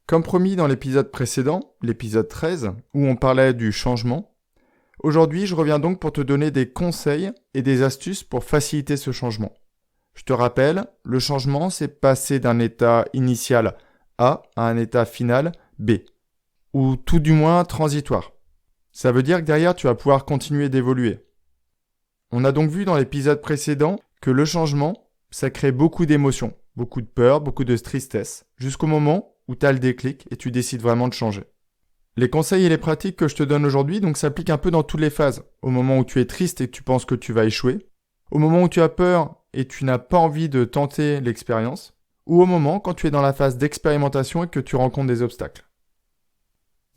Comme promis dans l'épisode précédent, l'épisode 13, où on parlait du changement, aujourd'hui je reviens donc pour te donner des conseils et des astuces pour faciliter ce changement. Je te rappelle, le changement c'est passer d'un état initial A à un état final B, ou tout du moins transitoire. Ça veut dire que derrière tu vas pouvoir continuer d'évoluer. On a donc vu dans l'épisode précédent que le changement, ça crée beaucoup d'émotions, beaucoup de peur, beaucoup de tristesse, jusqu'au moment où tu as le déclic et tu décides vraiment de changer. Les conseils et les pratiques que je te donne aujourd'hui donc s'appliquent un peu dans toutes les phases. Au moment où tu es triste et que tu penses que tu vas échouer, au moment où tu as peur et tu n'as pas envie de tenter l'expérience, ou au moment quand tu es dans la phase d'expérimentation et que tu rencontres des obstacles.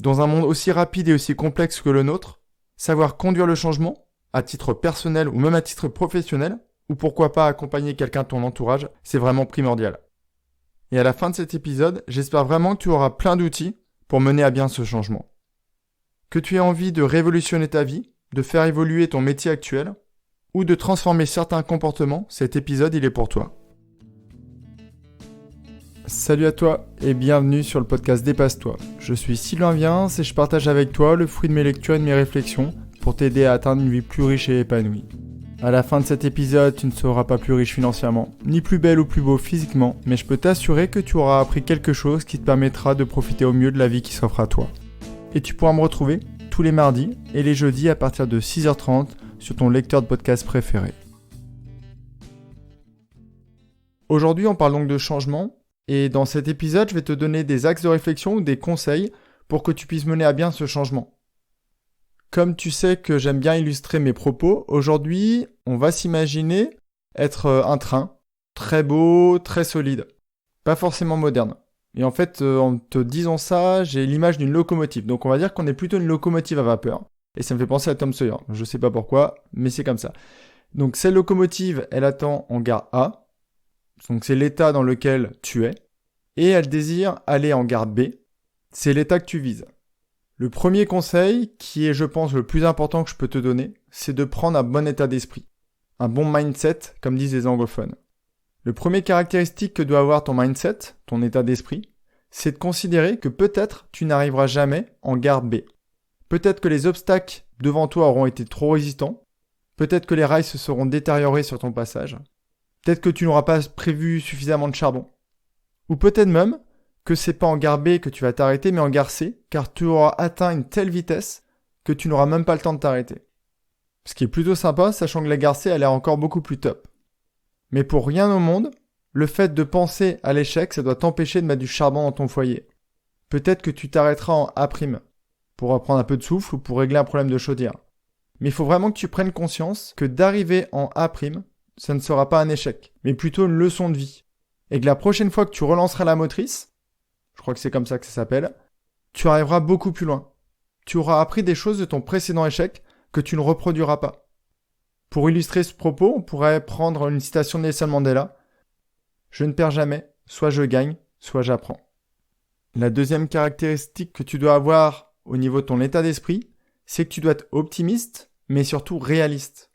Dans un monde aussi rapide et aussi complexe que le nôtre, savoir conduire le changement, à titre personnel ou même à titre professionnel, ou pourquoi pas accompagner quelqu'un de ton entourage, c'est vraiment primordial. Et à la fin de cet épisode, j'espère vraiment que tu auras plein d'outils pour mener à bien ce changement. Que tu aies envie de révolutionner ta vie, de faire évoluer ton métier actuel, ou de transformer certains comportements, cet épisode il est pour toi. Salut à toi et bienvenue sur le podcast Dépasse-toi. Je suis Sylvain Viens et je partage avec toi le fruit de mes lectures et de mes réflexions pour t'aider à atteindre une vie plus riche et épanouie. À la fin de cet épisode, tu ne seras pas plus riche financièrement, ni plus belle ou plus beau physiquement, mais je peux t'assurer que tu auras appris quelque chose qui te permettra de profiter au mieux de la vie qui s'offre à toi. Et tu pourras me retrouver tous les mardis et les jeudis à partir de 6h30 sur ton lecteur de podcast préféré. Aujourd'hui, on parle donc de changement, et dans cet épisode, je vais te donner des axes de réflexion ou des conseils pour que tu puisses mener à bien ce changement. Comme tu sais que j'aime bien illustrer mes propos, aujourd'hui, on va s'imaginer être un train, très beau, très solide, pas forcément moderne. Et en fait, en te disant ça, j'ai l'image d'une locomotive. Donc on va dire qu'on est plutôt une locomotive à vapeur. Et ça me fait penser à Tom Sawyer. Je sais pas pourquoi, mais c'est comme ça. Donc cette locomotive, elle attend en gare A. Donc c'est l'état dans lequel tu es. Et elle désire aller en gare B. C'est l'état que tu vises. Le premier conseil, qui est je pense le plus important que je peux te donner, c'est de prendre un bon état d'esprit. Un bon mindset, comme disent les anglophones. Le premier caractéristique que doit avoir ton mindset, ton état d'esprit, c'est de considérer que peut-être tu n'arriveras jamais en gare B. Peut-être que les obstacles devant toi auront été trop résistants. Peut-être que les rails se seront détériorés sur ton passage. Peut-être que tu n'auras pas prévu suffisamment de charbon. Ou peut-être même que c'est pas en gare B que tu vas t'arrêter, mais en gare C, car tu auras atteint une telle vitesse que tu n'auras même pas le temps de t'arrêter. Ce qui est plutôt sympa, sachant que la gare C, elle est encore beaucoup plus top. Mais pour rien au monde, le fait de penser à l'échec, ça doit t'empêcher de mettre du charbon dans ton foyer. Peut-être que tu t'arrêteras en A', pour reprendre un peu de souffle ou pour régler un problème de chaudière. Mais il faut vraiment que tu prennes conscience que d'arriver en A', ça ne sera pas un échec, mais plutôt une leçon de vie. Et que la prochaine fois que tu relanceras la motrice, je crois que c'est comme ça que ça s'appelle, tu arriveras beaucoup plus loin. Tu auras appris des choses de ton précédent échec que tu ne reproduiras pas. Pour illustrer ce propos, on pourrait prendre une citation de Nelson Mandela. Je ne perds jamais, soit je gagne, soit j'apprends. La deuxième caractéristique que tu dois avoir au niveau de ton état d'esprit, c'est que tu dois être optimiste, mais surtout réaliste.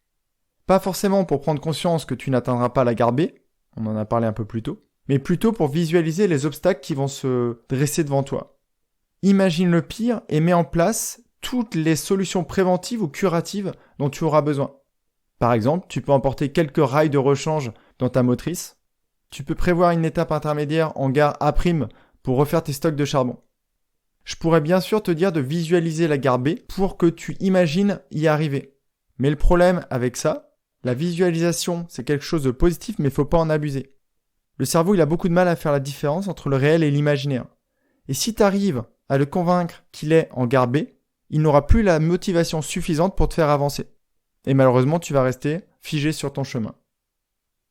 Pas forcément pour prendre conscience que tu n'atteindras pas la gare B, on en a parlé un peu plus tôt, mais plutôt pour visualiser les obstacles qui vont se dresser devant toi. Imagine le pire et mets en place toutes les solutions préventives ou curatives dont tu auras besoin. Par exemple, tu peux emporter quelques rails de rechange dans ta motrice. Tu peux prévoir une étape intermédiaire en gare A' pour refaire tes stocks de charbon. Je pourrais bien sûr te dire de visualiser la gare B pour que tu imagines y arriver. Mais le problème avec ça, la visualisation, c'est quelque chose de positif, mais il ne faut pas en abuser. Le cerveau, il a beaucoup de mal à faire la différence entre le réel et l'imaginaire. Et si tu arrives à le convaincre qu'il est en gare B, il n'aura plus la motivation suffisante pour te faire avancer. Et malheureusement, tu vas rester figé sur ton chemin.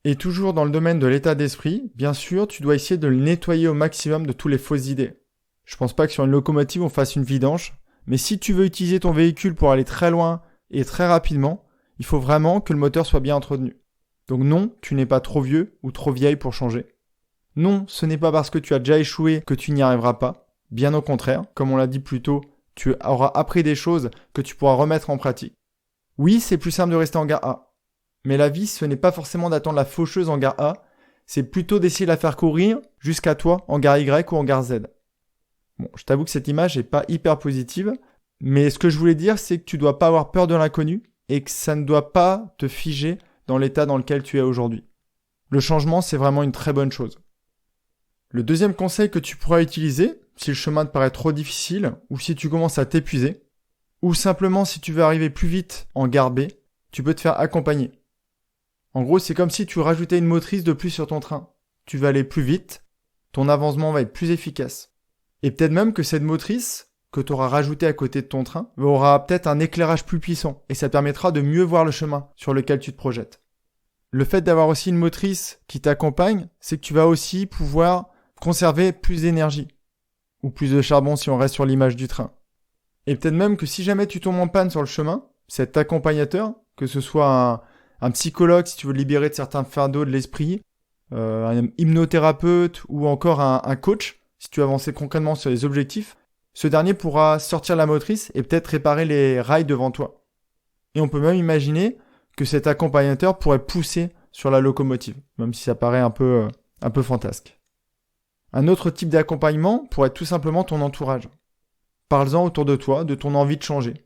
Et toujours dans le domaine de l'état d'esprit, bien sûr, tu dois essayer de le nettoyer au maximum de toutes les fausses idées. Je pense pas que sur une locomotive, on fasse une vidange, mais si tu veux utiliser ton véhicule pour aller très loin et très rapidement, il faut vraiment que le moteur soit bien entretenu. Donc non, tu n'es pas trop vieux ou trop vieille pour changer. Non, ce n'est pas parce que tu as déjà échoué que tu n'y arriveras pas. Bien au contraire, comme on l'a dit plus tôt, tu auras appris des choses que tu pourras remettre en pratique. Oui, c'est plus simple de rester en gare A. Mais la vie, ce n'est pas forcément d'attendre la faucheuse en gare A, c'est plutôt d'essayer de la faire courir jusqu'à toi en gare Y ou en gare Z. Bon, je t'avoue que cette image n'est pas hyper positive, mais ce que je voulais dire, c'est que tu dois pas avoir peur de l'inconnu et que ça ne doit pas te figer dans l'état dans lequel tu es aujourd'hui. Le changement, c'est vraiment une très bonne chose. Le deuxième conseil que tu pourras utiliser, si le chemin te paraît trop difficile, ou si tu commences à t'épuiser, ou simplement si tu veux arriver plus vite en gare B, tu peux te faire accompagner. En gros, c'est comme si tu rajoutais une motrice de plus sur ton train. Tu vas aller plus vite, ton avancement va être plus efficace. Et peut-être même que cette motrice que tu auras rajoutée à côté de ton train aura peut-être un éclairage plus puissant et ça te permettra de mieux voir le chemin sur lequel tu te projettes. Le fait d'avoir aussi une motrice qui t'accompagne, c'est que tu vas aussi pouvoir conserver plus d'énergie ou plus de charbon si on reste sur l'image du train. Et peut-être même que si jamais tu tombes en panne sur le chemin, cet accompagnateur, que ce soit un psychologue si tu veux te libérer de certains fardeaux de l'esprit, un hypnothérapeute ou encore un coach, si tu veux avancer concrètement sur les objectifs, ce dernier pourra sortir la motrice et peut-être réparer les rails devant toi. Et on peut même imaginer que cet accompagnateur pourrait pousser sur la locomotive, même si ça paraît un peu fantasque. Un autre type d'accompagnement pourrait être tout simplement ton entourage. Parle-en autour de toi, de ton envie de changer.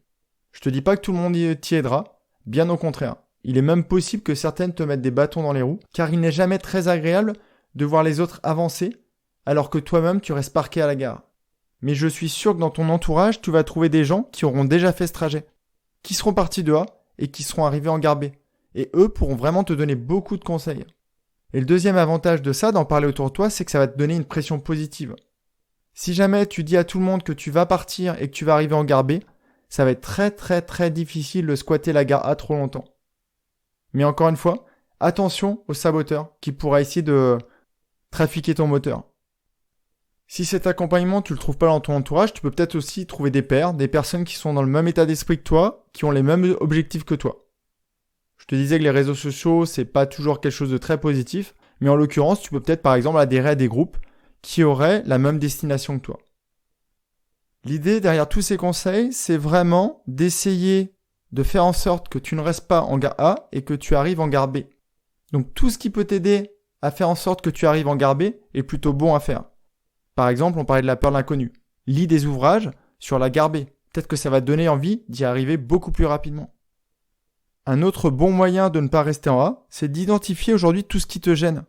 Je te dis pas que tout le monde t'y aidera, bien au contraire. Il est même possible que certaines te mettent des bâtons dans les roues, car il n'est jamais très agréable de voir les autres avancer, alors que toi-même tu restes parqué à la gare. Mais je suis sûr que dans ton entourage, tu vas trouver des gens qui auront déjà fait ce trajet, qui seront partis de A et qui seront arrivés en gare B. Et eux pourront vraiment te donner beaucoup de conseils. Et le deuxième avantage de ça, d'en parler autour de toi, c'est que ça va te donner une pression positive. Si jamais tu dis à tout le monde que tu vas partir et que tu vas arriver en gare B, ça va être très très très difficile de squatter la gare A trop longtemps. Mais encore une fois, attention au saboteur qui pourra essayer de trafiquer ton moteur. Si cet accompagnement, tu le trouves pas dans ton entourage, tu peux peut-être aussi trouver des pairs, des personnes qui sont dans le même état d'esprit que toi, qui ont les mêmes objectifs que toi. Je te disais que les réseaux sociaux, c'est pas toujours quelque chose de très positif, mais en l'occurrence, tu peux peut-être par exemple adhérer à des groupes qui auraient la même destination que toi. L'idée derrière tous ces conseils, c'est vraiment d'essayer de faire en sorte que tu ne restes pas en gare A et que tu arrives en gare B. Donc tout ce qui peut t'aider à faire en sorte que tu arrives en gare B est plutôt bon à faire. Par exemple, on parlait de la peur de l'inconnu. Lis des ouvrages sur la gare B. Peut-être que ça va te donner envie d'y arriver beaucoup plus rapidement. Un autre bon moyen de ne pas rester en A, c'est d'identifier aujourd'hui tout ce qui te gêne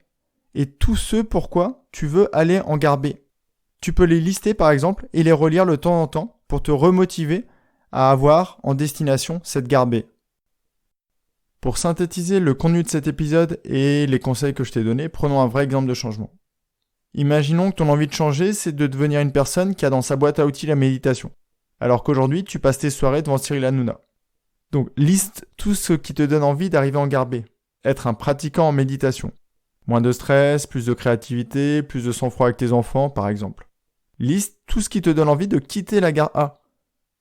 et tout ce pourquoi tu veux aller en gare B. Tu peux les lister par exemple et les relire de temps en temps pour te remotiver à avoir en destination cette gare B. Pour synthétiser le contenu de cet épisode et les conseils que je t'ai donnés, prenons un vrai exemple de changement. Imaginons que ton envie de changer, c'est de devenir une personne qui a dans sa boîte à outils la méditation, alors qu'aujourd'hui tu passes tes soirées devant Cyril Hanouna. Donc liste tout ce qui te donne envie d'arriver en gare B. Être un pratiquant en méditation. Moins de stress, plus de créativité, plus de sang-froid avec tes enfants, par exemple. Liste tout ce qui te donne envie de quitter la gare A.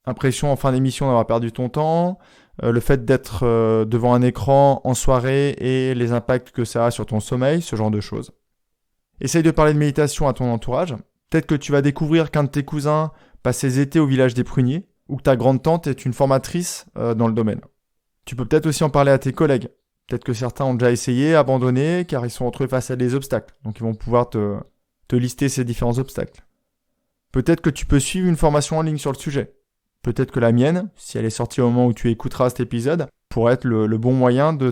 Impression en fin d'émission d'avoir perdu ton temps, le fait d'être devant un écran en soirée et les impacts que ça a sur ton sommeil, ce genre de choses. Essaye de parler de méditation à ton entourage. Peut-être que tu vas découvrir qu'un de tes cousins passe ses étés au village des Pruniers, ou que ta grande-tante est une formatrice dans le domaine. Tu peux peut-être aussi en parler à tes collègues. Peut-être que certains ont déjà essayé, abandonné, car ils sont retrouvés face à des obstacles. Donc ils vont pouvoir te lister ces différents obstacles. Peut-être que tu peux suivre une formation en ligne sur le sujet. Peut-être que la mienne, si elle est sortie au moment où tu écouteras cet épisode, pourrait être le bon moyen de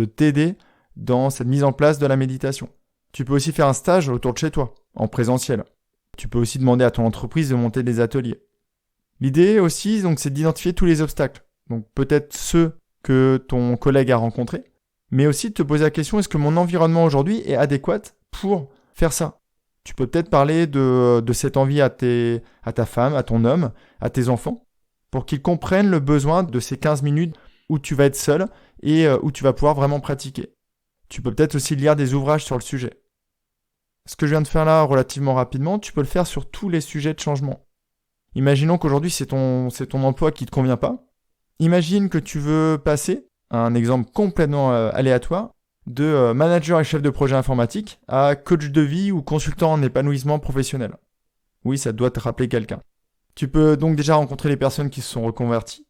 t'aider dans cette mise en place de la méditation. Tu peux aussi faire un stage autour de chez toi, en présentiel. Tu peux aussi demander à ton entreprise de monter des ateliers. L'idée aussi, donc, c'est d'identifier tous les obstacles. Donc peut-être ceux que ton collègue a rencontrés, mais aussi de te poser la question, est-ce que mon environnement aujourd'hui est adéquat pour faire ça ? Tu peux peut-être parler de cette envie à ta femme, à ton homme, à tes enfants, pour qu'ils comprennent le besoin de ces 15 minutes où tu vas être seul et où tu vas pouvoir vraiment pratiquer. Tu peux peut-être aussi lire des ouvrages sur le sujet. Ce que je viens de faire là relativement rapidement, tu peux le faire sur tous les sujets de changement. Imaginons qu'aujourd'hui c'est ton emploi qui ne te convient pas. Imagine que tu veux passer, un exemple complètement aléatoire, de manager et chef de projet informatique à coach de vie ou consultant en épanouissement professionnel. Oui, ça doit te rappeler quelqu'un. Tu peux donc déjà rencontrer les personnes qui se sont reconverties.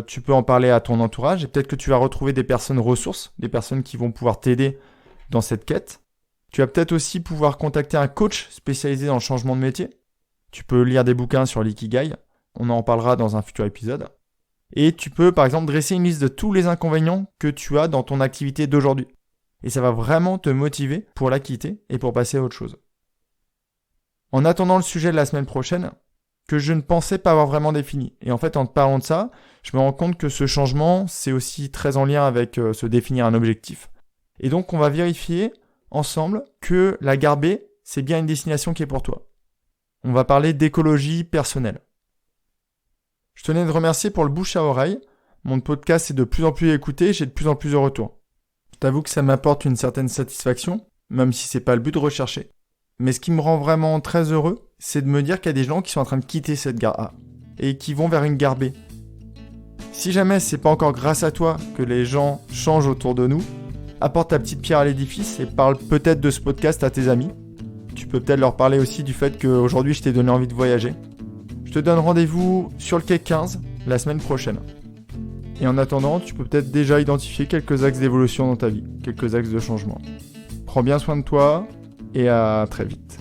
Tu peux en parler à ton entourage et peut-être que tu vas retrouver des personnes ressources, des personnes qui vont pouvoir t'aider dans cette quête. Tu vas peut-être aussi pouvoir contacter un coach spécialisé dans le changement de métier. Tu peux lire des bouquins sur l'ikigai, on en parlera dans un futur épisode. Et tu peux par exemple dresser une liste de tous les inconvénients que tu as dans ton activité d'aujourd'hui. Et ça va vraiment te motiver pour la quitter et pour passer à autre chose. En attendant le sujet de la semaine prochaine, que je ne pensais pas avoir vraiment défini. Et en fait, en te parlant de ça, je me rends compte que ce changement, c'est aussi très en lien avec se définir un objectif. Et donc, on va vérifier ensemble que la gare B, c'est bien une destination qui est pour toi. On va parler d'écologie personnelle. Je tenais à te remercier pour le bouche à oreille. Mon podcast est de plus en plus écouté, j'ai de plus en plus de retours. Je t'avoue que ça m'apporte une certaine satisfaction, même si c'est pas le but de rechercher. Mais ce qui me rend vraiment très heureux, c'est de me dire qu'il y a des gens qui sont en train de quitter cette gare A et qui vont vers une gare B. Si jamais c'est pas encore grâce à toi que les gens changent autour de nous, apporte ta petite pierre à l'édifice et parle peut-être de ce podcast à tes amis. Tu peux peut-être leur parler aussi du fait qu'aujourd'hui je t'ai donné envie de voyager. Je te donne rendez-vous sur le quai 15 la semaine prochaine. Et en attendant, tu peux peut-être déjà identifier quelques axes d'évolution dans ta vie, quelques axes de changement. Prends bien soin de toi et à très vite.